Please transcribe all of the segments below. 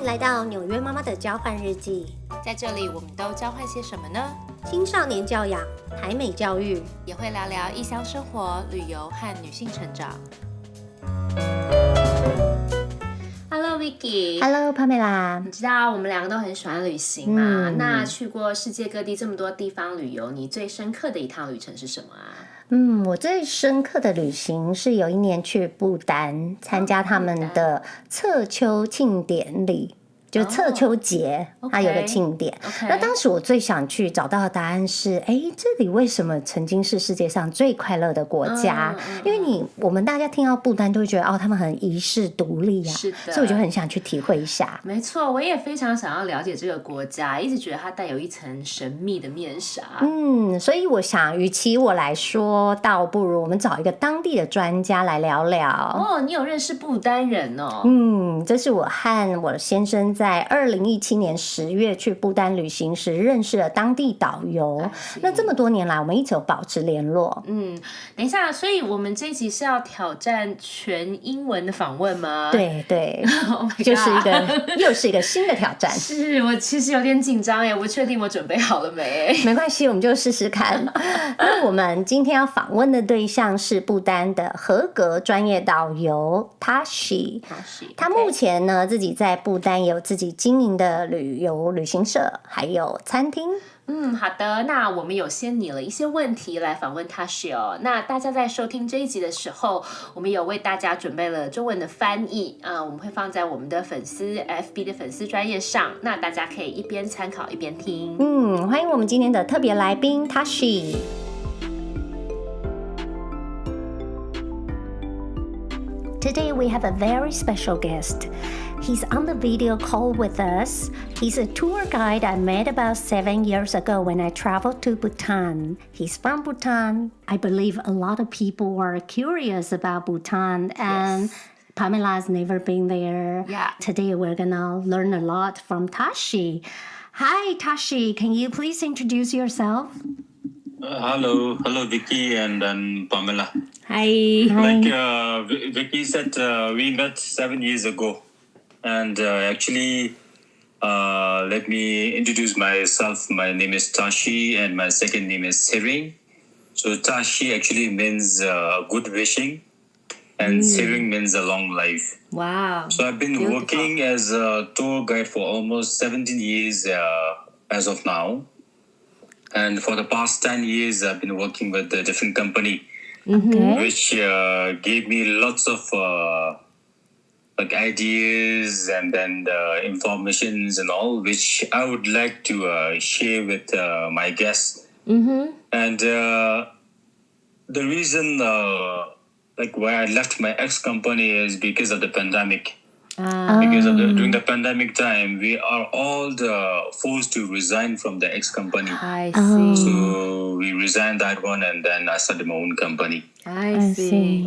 迎来到纽约妈妈的交换日记。在这里，我们都交换些什么呢？青少年教养、台美教育，也会聊聊异乡生活、旅游和女性成长。Hello Vicky。Hello Pamela。你知道我们两个都很喜欢旅行嘛？那去过世界各地这么多地方旅游，你最深刻的一趟旅程是什么啊？我最深刻的旅行是有一年去不丹参加他们的策秋庆典礼。就策秋节，它有个庆典。那当时我最想去找到的答案是，这里为什么曾经是世界上最快乐的国家？因为我们大家听到不丹都会觉得，他们很遗世独立啊，是的，所以我就很想去体会一下。没错，我也非常想要了解这个国家，一直觉得它带有一层神秘的面纱。所以我想，与其我来说，倒不如我们找一个当地的专家来聊聊。你有认识不丹人哦？这是我和我先生在2017年10月去不丹旅行时认识了当地导游。那这么多年来，我们一直有保持联络。等一下，所以我们这一集是要挑战全英文的访问吗？对，oh、又是一个新的挑战。是，我其实有点紧张耶，我不确定我准备好了没。没关系，我们就试试看。那我们今天要访问的对象是不丹的合格专业导游 Tashi。他目前呢自己在不丹也有自己经营的旅行社，还有餐厅。好的，那我们有先拟了一些问题来访问Tashi哦。那大家在收听这一集的时候，我们有为大家准备了中文的翻译我们会放在我们的FB 的粉丝专页上，那大家可以一边参考一边听。欢迎我们今天的特别来宾 Tashi。Today we have a very special guest. He's on the video call with us. He's a tour guide I met about 7 years ago when I traveled to Bhutan. He's from Bhutan. I believe a lot of people are curious about Bhutan, and Pamela's never been there. Yeah. Today we're gonna learn a lot from Tashi. Hi, Tashi. Can you please introduce yourself? Hello, Vicky and Pamela. Hi. Like Vicky said, we met 7 years ago. And actually, let me introduce myself. My name is Tashi and my second name is Sering. So Tashi actually means good wishing, and Sering means a long life. Wow. So I've been working as a tour guide for almost 17 years as of now. And for the past 10 years, I've been working with a different company, which gave me lots of ideas and then informations and all, which I would like to share with my guests. And the reason why I left my ex-company is because of the pandemic. Because during the pandemic time, we are all forced to resign from the ex-company. I see. So we resigned that one, and then I started my own company. I see.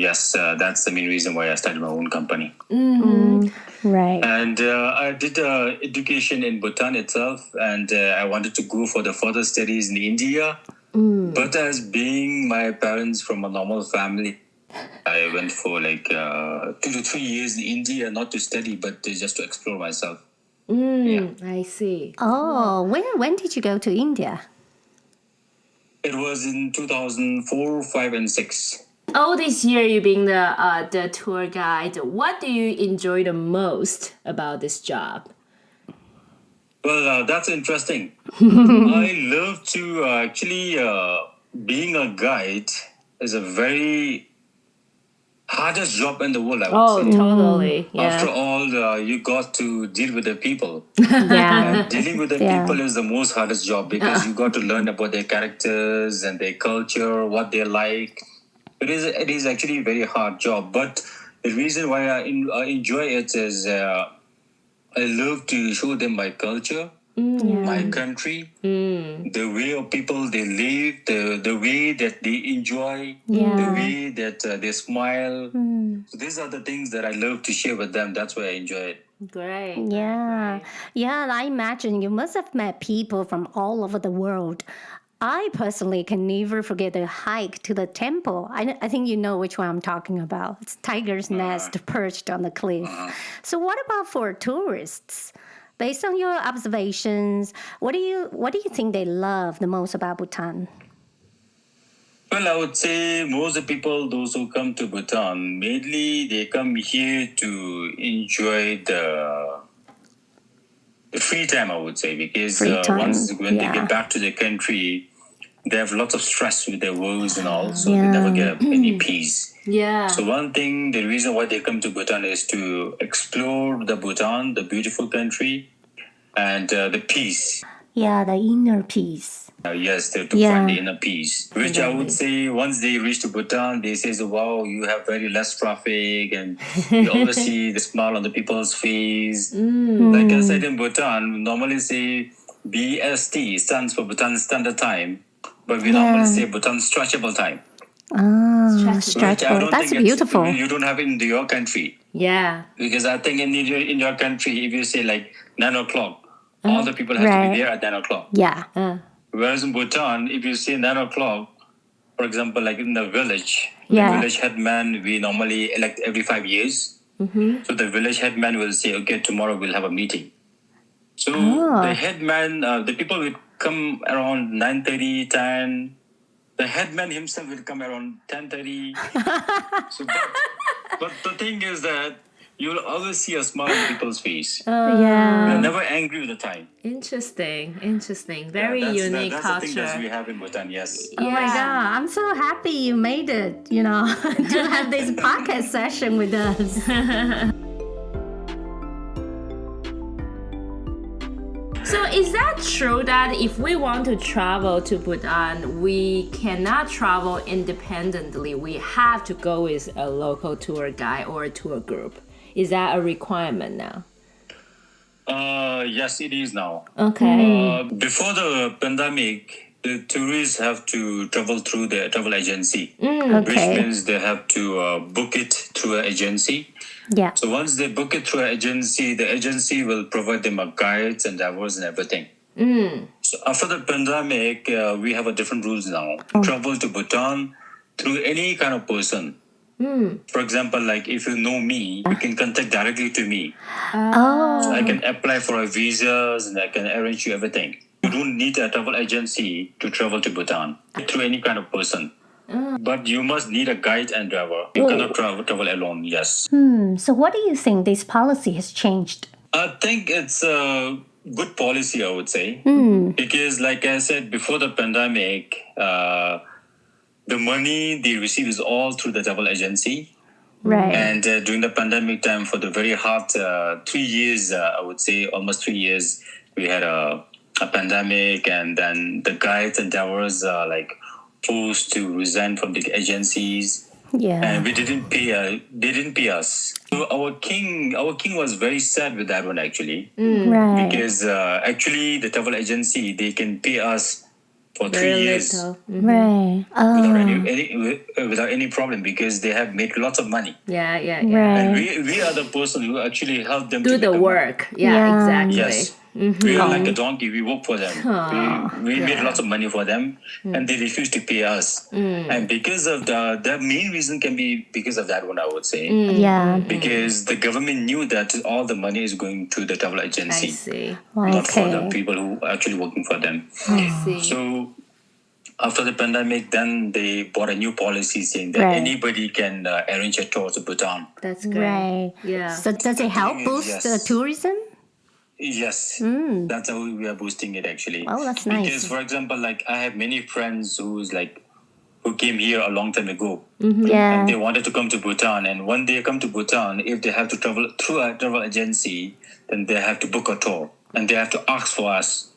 Yes, that's the main reason why I started my own company. Right. And I did education in Bhutan itself, and I wanted to go for the further studies in India. But as being my parents from a normal family, I went for 2 to 3 years in India, not to study, but just to explore myself. I see. When did you go to India? It was in 2004, 5, and 6. This year you being the tour guide, what do you enjoy the most about this job? Well, that's interesting. I love to actually, being a guide is a very hardest job in the world, I would say. Totally. Yeah. After all, you got to deal with the people. Yeah. Dealing with the people is the most hardest job because you got to learn about their characters and their culture, what they like. It is actually a very hard job. But the reason why I enjoy it is I love to show them my culture, my country, the way of people they live, the way that they enjoy, the way that they smile. So these are the things that I love to share with them. That's why I enjoy it. Great. Yeah. I imagine you must have met people from all over the world. I personally can never forget the hike to the temple. I think you know which one I'm talking about. It's tiger's nest perched on the cliff. So what about for tourists? Based on your observations, what do you think they love the most about Bhutan? Well, I would say most of the people, those who come to Bhutan, mainly they come here to enjoy the free time, I would say, because when they get back to their country, they have lots of stress with their works and all, so they never get any peace. Yeah. So one thing, the reason why they come to Bhutan is to explore the Bhutan, the beautiful country, and the peace. Yeah, the inner peace. Yes, to find the inner peace. Which I would say once they reach to Bhutan, they say, wow, you have very less traffic and you always see the smile on the people's face. Like I said in Bhutan, normally say BST stands for Bhutan Standard Time, but we normally say Bhutan Stretchable Time. Stretchable. That's beautiful. You don't have it in your country. Yeah. Because I think in your country, if you say like 9 o'clock, all the people have to be there at 9 o'clock. Yeah. Whereas in Bhutan, if you say 9 o'clock, for example, like in the village, the village headman, we normally elect every 5 years. So the village headman will say, okay, tomorrow we'll have a meeting. So the headman, the people will come around 9:30, 10. The headman himself will come around 10:30. So, but the thing is that you'll always see a smile on people's face. They're never angry with the time. Interesting. Very unique that's culture. The thing that we have in Bhutan, yes. Oh my God, I'm so happy you made it, to have this podcast session with us. So is that true that if we want to travel to Bhutan, we cannot travel independently? We have to go with a local tour guide or a tour group. Is that a requirement now? Yes, it is now. Okay. Before the pandemic, the tourists have to travel through the travel agency, which means they have to book it through an agency. Yeah. So once they book it through an agency, the agency will provide them a guides and drivers and everything. So after the pandemic, we have a different rules now. Travel to Bhutan through any kind of person. For example, like if you know me, you can contact directly to me. So I can apply for a visas and I can arrange you everything. You don't need a travel agency to travel to Bhutan through any kind of person. But you must need a guide and driver. You cannot travel alone, yes. So what do you think this policy has changed? I think it's a good policy, I would say. Because like I said, before the pandemic, the money they receive is all through the travel agency. Right. And during the pandemic time, for the very hard 3 years, I would say almost 3 years, we had a pandemic, and then the guides and drivers are like forced to resign from the agencies. And we didn't pay. They didn't pay us. So our king was very sad with that one actually. Right. Because actually the travel agency, they can pay us for 3 years. Right. Without any problem, because they have made lots of money. Yeah. And we are the person who actually help them Do to the make work. Yeah, exactly. Yes. We are like a donkey. We work for them. We made lots of money for them, and they refuse to pay us. And because of the main reason can be because of that one, I would say. Because the government knew that all the money is going to the travel agency. I see. Not for the people who are actually working for them. I see. So after the pandemic, then they bought a new policy saying that anybody can arrange a tour to Bhutan. That's great. Right. Yeah. So does it help boost tourism? Yes, that's how we are boosting it actually. Oh, that's nice. Because, for example, like I have many friends who came here a long time ago. Yeah. And they wanted to come to Bhutan, and when they come to Bhutan, if they have to travel through a travel agency, then they have to book a tour, and they have to ask for us.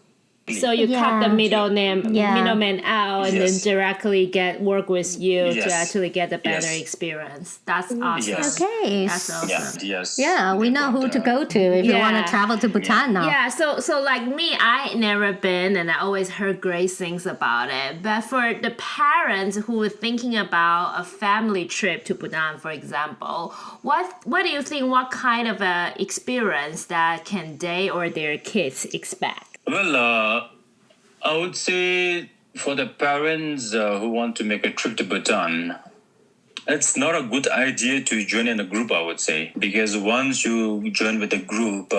So you cut the middleman out and then directly work with you to actually get a better experience. That's awesome. Yes. Okay. That's awesome. Yeah, we know who to go to if you want to travel to Bhutan now. Yeah, so like me, I never been and I always heard great things about it. But for the parents who are thinking about a family trip to Bhutan, for example, what do you think, what kind of experience that can they or their kids expect? Well, I would say For the parents who want to make a trip to Bhutan, it's not a good idea to join in a group, I would say, because once you join with a group,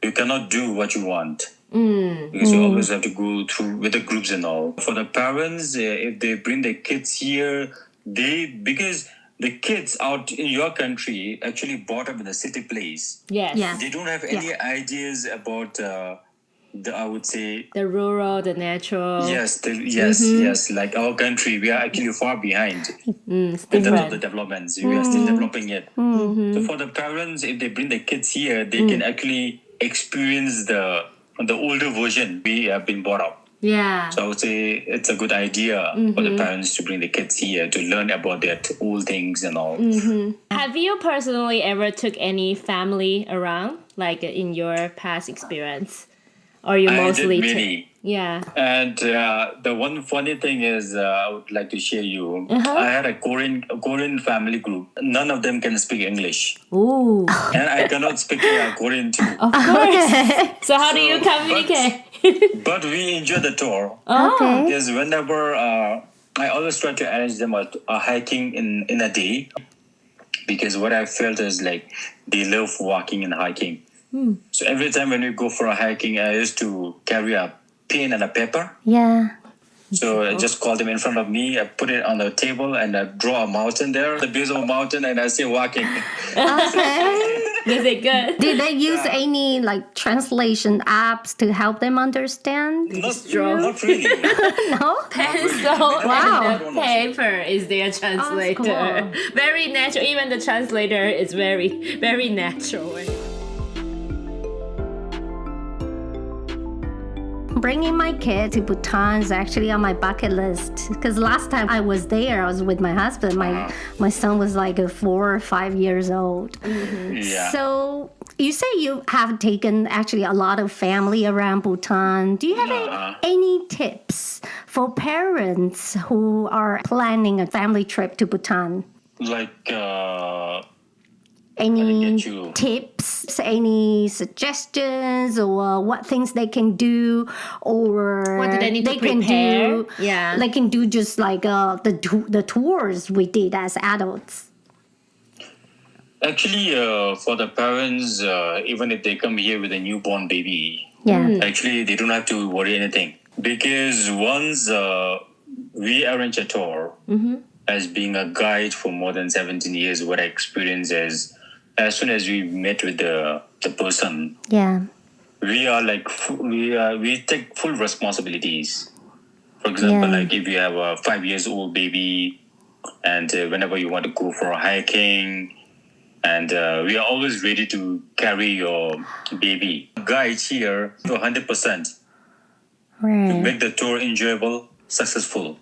you cannot do what you want. Because you always have to go through with the groups and all. For the parents, if they bring their kids here, because the kids out in your country actually brought up in a city place. Yes. Yeah. They don't have any ideas about I would say The rural, the natural. yes, yes. Like our country, we are actually far behind in terms of the developments. We are still developing it. So for the parents, if they bring the kids here, they can actually experience the older version we have been brought up. Yeah. So I would say it's a good idea for the parents to bring the kids here to learn about that old things and all. Have you personally ever took any family around, like in your past experience? Or you mostly I did many. Yeah. And the one funny thing is, I would like to share you. I had a Korean family group. None of them can speak English. Ooh. And I cannot speak Korean too. Of course. So how do you communicate? But we enjoy the tour. Okay. Because whenever I always try to arrange them a hiking in a day. Because what I felt is like they love walking and hiking. So every time when we go for a hiking, I used to carry a pen and a paper. Yeah. So I just call them in front of me. I put it on the table and I draw a mountain there, the base of a mountain, and I say walking. Okay. Is it good? Did they use any like translation apps to help them understand? Not really. No. Pencil Wow. and the paper is their translator. cool. Very natural. Even the translator is very, very natural. Bringing my kid to Bhutan is actually on my bucket list because last time I was there, I was with my husband. My son was like 4 or 5 years old. Yeah. So you say you have taken actually a lot of family around Bhutan. Do you have any tips for parents who are planning a family trip to Bhutan? Like, Any get you. tips, any suggestions, or what things they can do, or What do they need to can prepare? do? Yeah. They can do just like the tours we did as adults. Actually, for the parents, even if they come here with a newborn baby, Yeah. actually they don't have to worry anything. Because once we arrange a tour, as being a guide for more than 17 years, what I experience is, as soon as we met with the person, Yeah. we are like we take full responsibilities. For example, like if you have a 5 years old baby, and whenever you want to go for a hiking, and we are always ready to carry your baby. Guide here to 100% to Right. make the tour enjoyable, successful.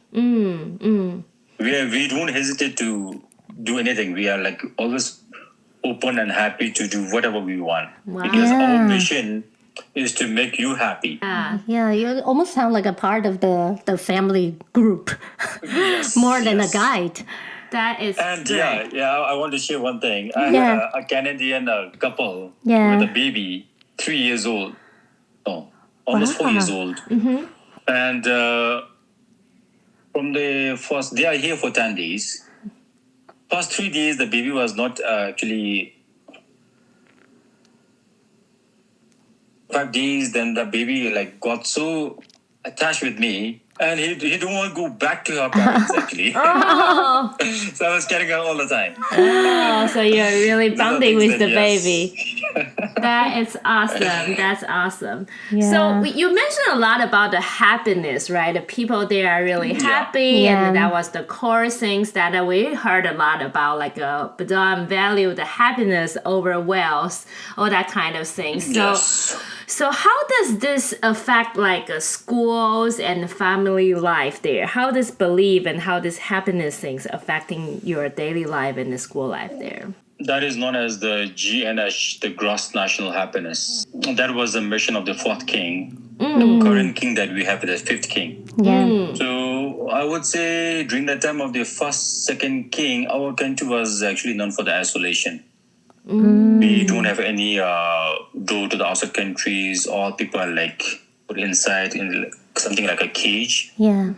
We don't hesitate to do anything. We are like always open and happy to do whatever we want. Because our mission is to make you happy. Yeah, you almost sound like a part of the family group more than a guide. That is And great. I want to share one thing. I Yeah. had a Canadian couple Yeah. with a baby, 3 years old. No, almost 4 years old. And from the first, they are here for 10 days. First 3 days, the baby was not actually 5 days. Then the baby like got so attached with me, and he don't want to go back to her parents actually. So I was carrying her all the time. Oh, so you're really bonding with the Yes. baby. That is awesome. That's awesome. Yeah. So you mentioned a lot about the happiness, right? The people there are really happy, Yeah. and that was the core things that we heard a lot about, like Buddhism value the happiness over wealth, all that kind of thing. So, Yes. so how does this affect like schools and family life there? How does belief and how does happiness things affecting your daily life and the school life there? That is known as the GNH, the gross national happiness. That was the mission of the fourth king, the current king that we have, the fifth king. Yeah. So I would say during the time of the first, second king, our country was actually known for the isolation. We don't have any door to the outside countries. All people are like put inside in something like a cage. Yeah.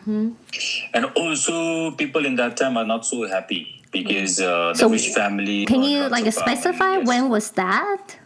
And also, people in that time are not so happy because the rich family. Can you specify when was that?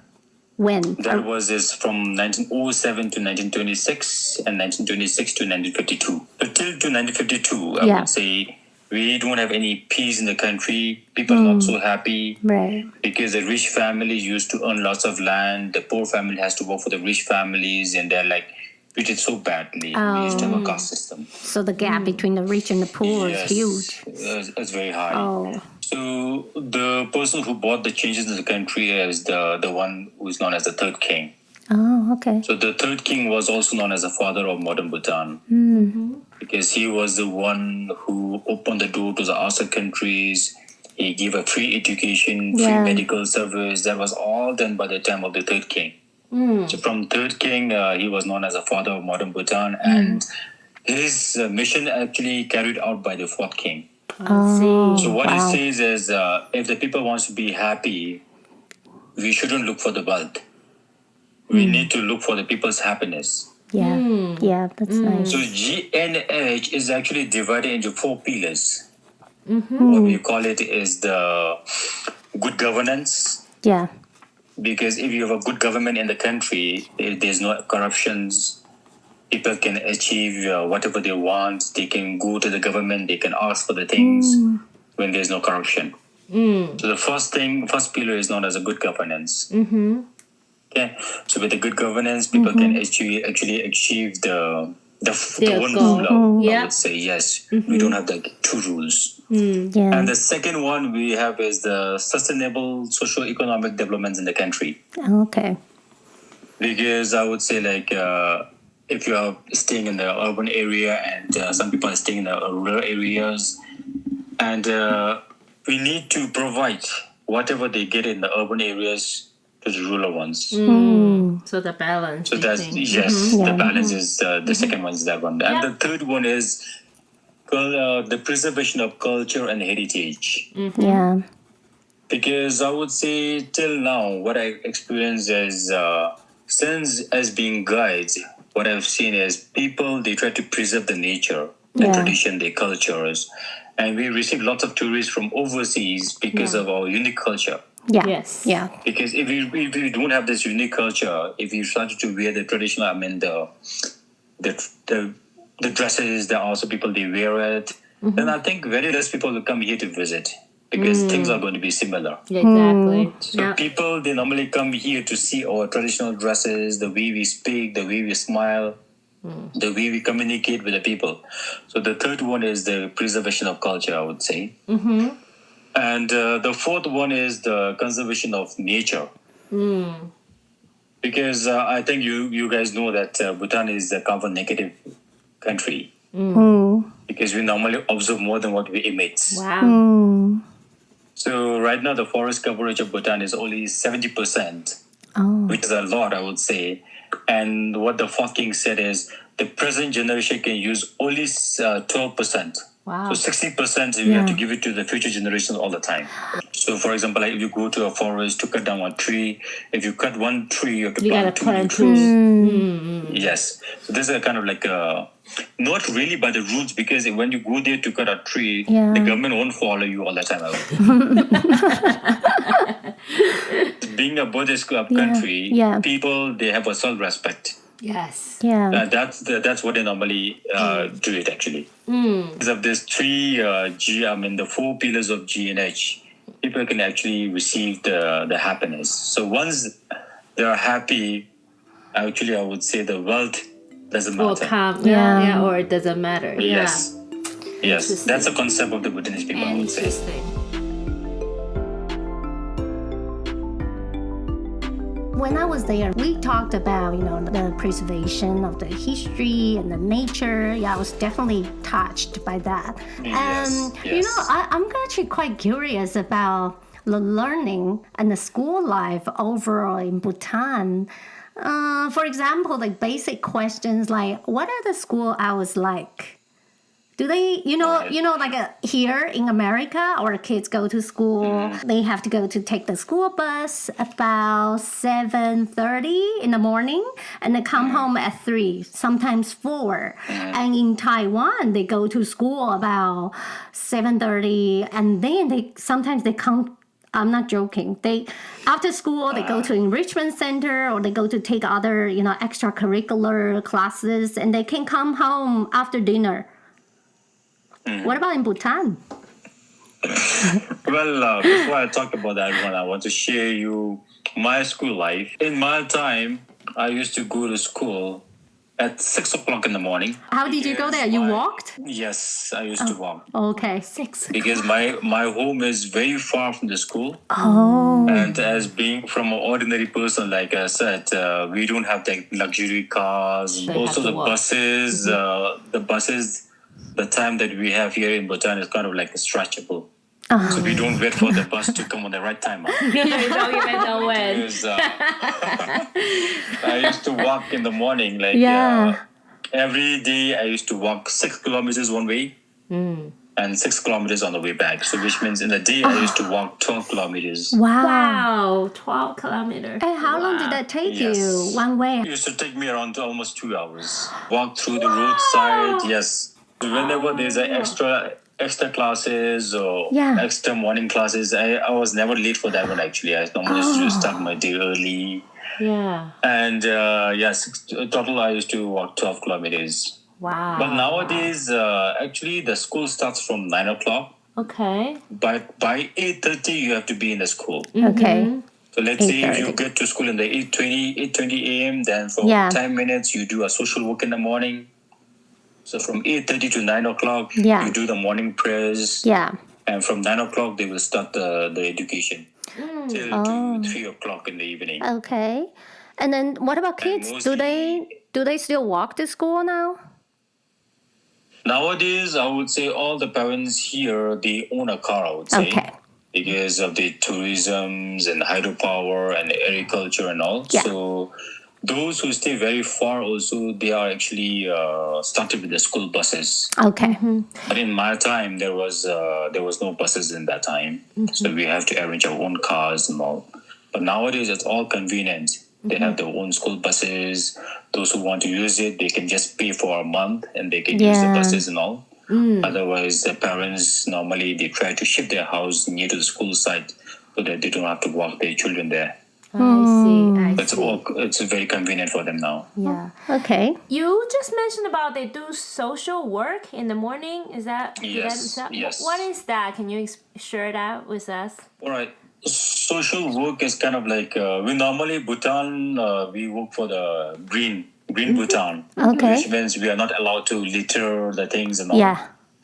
When? That was from 1907 to 1926 and 1926 to 1952. But till to 1952, I would say we don't have any peace in the country. People are not so happy. Right. Because the rich families used to earn lots of land. The poor family has to work for the rich families, and they're like treated so badly. We used to have a caste system. So the gap between the rich and the poor is huge. It's very high. Oh. So the person who brought the changes in the country is the one who is known as the third king. Oh, okay. So the third king was also known as the father of modern Bhutan. Because he was the one who opened the door to the outside countries. He gave a free education, free medical service. That was all done by the time of the third king. So from third king, he was known as the father of modern Bhutan. And his mission actually carried out by the fourth king. So what he says is, if the people wants to be happy, we shouldn't look for the wealth. We need to look for the people's happiness. Yeah, that's nice. So GNH is actually divided into 4 pillars. What we call it is the good governance. Yeah. Because if you have a good government in the country, if there's no corruptions, people can achieve whatever they want. They can go to the government, they can ask for the things when there's no corruption. So the first pillar is known as a good governance. Okay, so with the good governance, people can actually achieve the one rule. I would say yes. We don't have the 2 rules. And the second one we have is the sustainable socio-economic developments in the country. Okay. Because I would say if you are staying in the urban area and some people are staying in the rural areas, and we need to provide whatever they get in the urban areas to the rural ones. So the balance. So that's the balance is the second one is that one, and the third one is the preservation of culture and heritage. Yeah. Because I would say till now, what I experienced is since as being guides, what I've seen is people they try to preserve the nature, the tradition, their cultures, and we receive lots of tourists from overseas because of our unique culture. Yeah. Yes. Yeah. Because if we don't have this unique culture, if you started to wear the traditional, I mean the dresses that also people they wear it, then I think very less people will come here to visit because things are going to be similar. Yeah, exactly. So people they normally come here to see our traditional dresses, the way we speak, the way we smile, the way we communicate with the people. So the third one is the preservation of culture, I would say. And the fourth one is the conservation of nature. Because I think you guys know that Bhutan is a carbon negative country. Because we normally observe more than what we emit. Wow. So right now the forest coverage of Bhutan is only 70%, which is a lot, I would say. And what the fourth king said is the present generation can use only 12%. Wow. So 60% we have to give it to the future generations all the time. So for example, like if you go to a forest to cut down one tree, if you cut one tree, you have to plant 2 new trees. Yes. So this is a kind of like not really by the rules, because when you go there to cut a tree, the government won't follow you all the time. Being a Buddhist country, people they have a self-respect. Yes. Yeah. That's what they normally do it actually. Because of this the 4 pillars of GNH, people can actually receive the happiness. So once they are happy, actually I would say the wealth doesn't matter. Or come, or it doesn't matter. Yes. Yes. That's the concept of the Buddhist people, I would say. Interesting. When I was there, we talked about, the preservation of the history and the nature. Yeah, I was definitely touched by that. Yes, And, I'm actually quite curious about the learning and the school life overall in Bhutan. For example, like basic questions like, what are the school hours like? Do they, like here in America, our kids go to school. They have to go to take the school bus about 7:30 in the morning, and they come home at 3, sometimes 4. And in Taiwan, they go to school about 7:30, and then sometimes they come. I'm not joking. After school, they go to enrichment center or they go to take other, extracurricular classes, and they can come home after dinner. What about in Bhutan? Well, before I talk about that one, I want to share you my school life. In my time, I used to go to school at 6 o'clock in the morning. How did you go there? You walked? Yes, I used to walk. Okay. 6 Because my home is very far from the school. Oh. And as being from an ordinary person, like I said, we don't have the luxury cars. So Also the walk. buses, the time that we have here in Bhutan is kind of like stretchable. So we don't wait for the bus to come on the right time. You don't even know when. Because, I used to walk in the morning. Every day I used to walk 6 kilometers one way and 6 kilometers on the way back. So which means in a day I used to walk 12 kilometers. Wow. 12 kilometers. And how long did that take you one way? It used to take me around almost 2 hours. Walk through the roadside, yes. Whenever there's an extra classes or extra morning classes, I was never late for that one actually. I normally used to start my day early. Yeah. And total I used to walk 12 kilometers. Wow. But nowadays, actually the school starts from 9 o'clock. Okay. But by 8:30 you have to be in the school. Okay. So let's say if you get to school in the 8:20 a.m., then for 10 minutes you do a social work in the morning. So from 8:30 to 9 o'clock, you do the morning prayers. Yeah. And from 9 o'clock, they will start the education till 2, 3 o'clock in the evening. Okay. And then what about kids? Do they still walk to school now? Nowadays, I would say all the parents here, they own a car, I would say. Okay. Because of the tourism and hydropower and agriculture and all. Yeah. So those who stay very far also, they are actually started with the school buses. Okay. But in my time, there was no buses in that time. So we have to arrange our own cars and all. But nowadays, it's all convenient. They have their own school buses. Those who want to use it, they can just pay for a month and they can use the buses and all. Otherwise, the parents, normally, they try to shift their house near to the school site so that they don't have to walk their children there. I see. It's very convenient for them now. Yeah. Okay. You just mentioned about they do social work in the morning. Is that? Yes. What is that? Can you share that with us? All right. Social work is kind of like we normally Bhutan. We work for the green Bhutan. Okay. Which means we are not allowed to litter the things and all.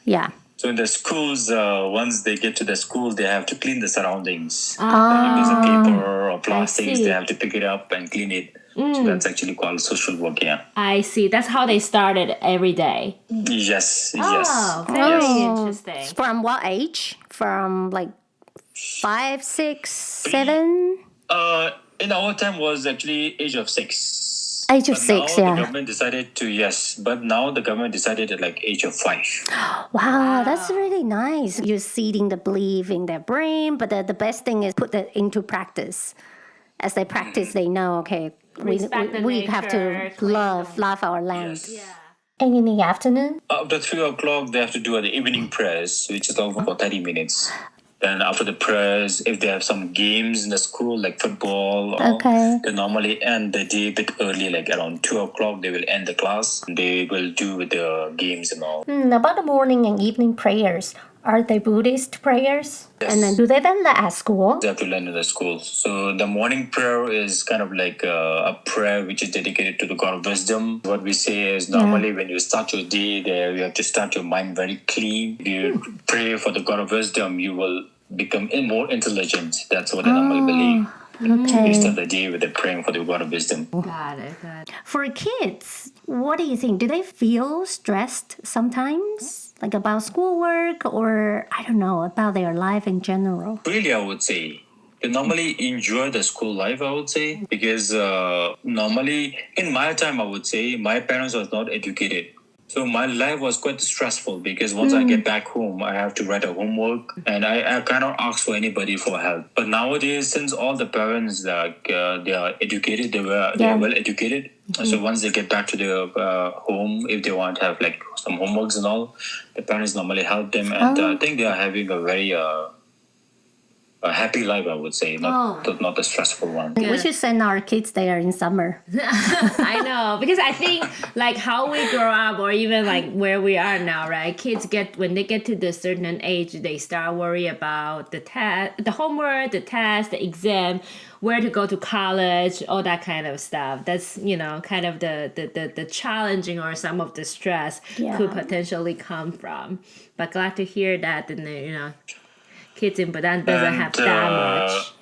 Yeah. So in the schools, once they get to the school, they have to clean the surroundings. Like if there's a paper or plastics, they have to pick it up and clean it. So that's actually called social work, yeah. I see. That's how they started every day. Yes. Oh, very interesting. From what age? From like 5, 6, 7? In our time was actually age of 6. Age of 6, now the government decided to, but now the government decided at like age of 5. Wow, that's really nice. You're seeding the belief in their brain, but the best thing is put that into practice. As they practice, they know, okay, we have to love our land. Yes. And in the afternoon? After 3 o'clock, they have to do the evening prayers, which is over for 30 minutes. Then after the prayers, if they have some games in the school, like football, they normally end the day a bit early, like around 2 o'clock, they will end the class. They will do the games and all. About the morning and evening prayers, are they Buddhist prayers? Yes. And then do they then at school? They have to learn in the school. So the morning prayer is kind of like a prayer which is dedicated to the God of wisdom. What we say is normally when you start your day there, you have to start your mind very clean. If you pray for the God of wisdom, you will become more intelligent. That's what I normally believe. Okay. We start the day with the praying for the God of wisdom. Got it. For kids, what do you think? Do they feel stressed sometimes? Like about schoolwork or, I don't know, about their life in general? Really, I would say they normally enjoy the school life, I would say, because normally in my time, I would say my parents was not educated. So my life was quite stressful because once I get back home, I have to write a homework, and I cannot ask for anybody for help. But nowadays, since all the parents they are educated, they are well educated. So once they get back to their home, if they want to have like some homeworks and all, the parents normally help them, and I think they are having a very a happy life, I would say, not a stressful one. We should send our kids there in summer. I know, because I think like how we grow up, or even like where we are now, right? Kids when they get to the certain age, they start worry about the homework, the test, the exam, where to go to college, all that kind of stuff. That's, kind of the challenging or some of the stress could potentially come from. But glad to hear that, and kids in Budan doesn't have that much.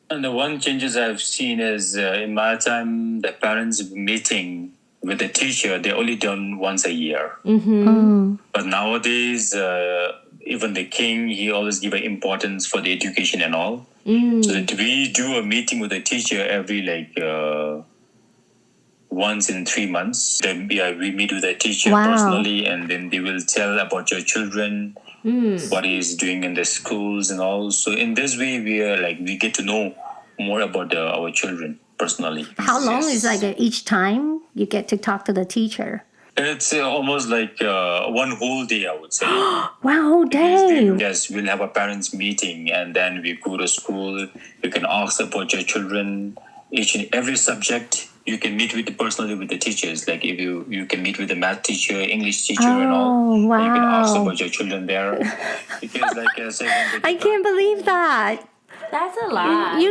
And the one changes I've seen is in my time, the parents meeting with the teacher, they only done once a year. But nowadays, even the king, he always give an importance for the education and all. So that we do a meeting with the teacher every once in 3 months. Then we meet with the teacher personally, and then they will tell about your children. What he's doing in the schools and all. So in this way, we get to know more about our children personally. How long is each time you get to talk to the teacher? It's almost like one whole day, I would say. One whole day? Yes, we'll have a parents meeting, and then we go to school. You can ask about your children, each and every subject. You can meet personally with the teachers. Like if you can meet with the math teacher, English teacher, and all. Wow. You can ask about your children there. Because like I said, I can't believe that. That's a lot.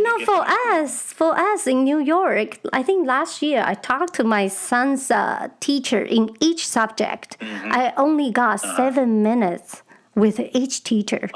For us in New York, I think last year I talked to my son's teacher in each subject. I only got 7 minutes with each teacher.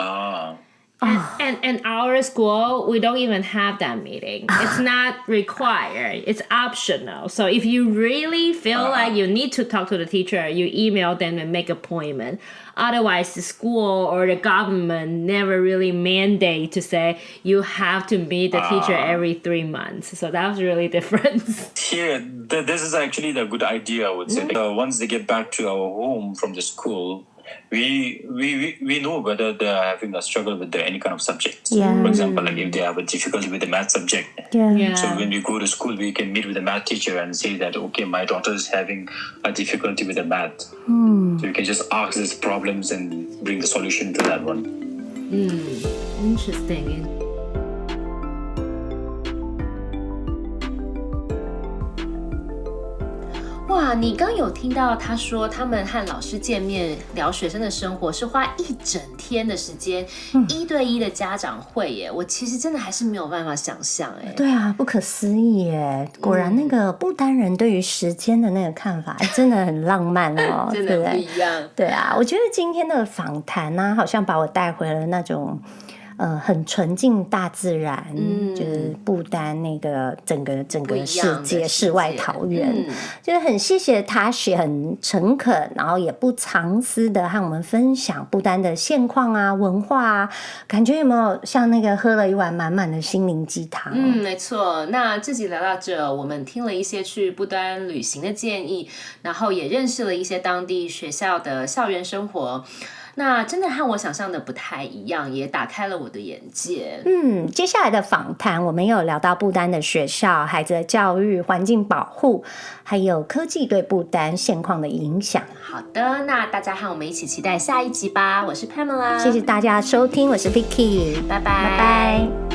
And our school, we don't even have that meeting. It's not required. It's optional. So if you really feel like you need to talk to the teacher, you email them and make an appointment. Otherwise, the school or the government never really mandate to say you have to meet the teacher every 3 months. So that was really different. Here, this is actually the good idea, I would say. Once they get back to our home from the school, we know whether they're having a struggle with any kind of subject. For example, like if they have a difficulty with the math subject. So when we go to school, we can meet with the math teacher and say that, okay, my daughter is having a difficulty with the math. So you can just ask these problems and bring the solution to that one. Interesting. 哇，你刚有听到他说他们和老师见面聊学生的生活是花1整天的时间，1对1的家长会耶，我其实真的还是没有办法想象哎。对啊，不可思议耶！果然那个不丹人对于时间的那个看法真的很浪漫哦，真的不一样。对啊，我觉得今天的访谈呢，好像把我带回了那种。很纯净大自然，就是不丹那个整个世界世外桃源，就是很谢谢Tashi很诚恳，然后也不藏私的和我们分享不丹的现况啊、文化啊，感觉有没有像那个喝了一碗满满的心灵鸡汤？没错。那这集聊到这，我们听了一些去不丹旅行的建议，然后也认识了一些当地学校的校园生活。那真的和我想象的不太一样，也打开了我的眼界。接下来的访谈我们有聊到不丹的学校、孩子的教育、环境保护，还有科技对不丹现况的影响。好的，那大家和我们一起期待下一集吧。我是 Pamela， 谢谢大家收听，我是 Vicky， 拜拜。拜拜。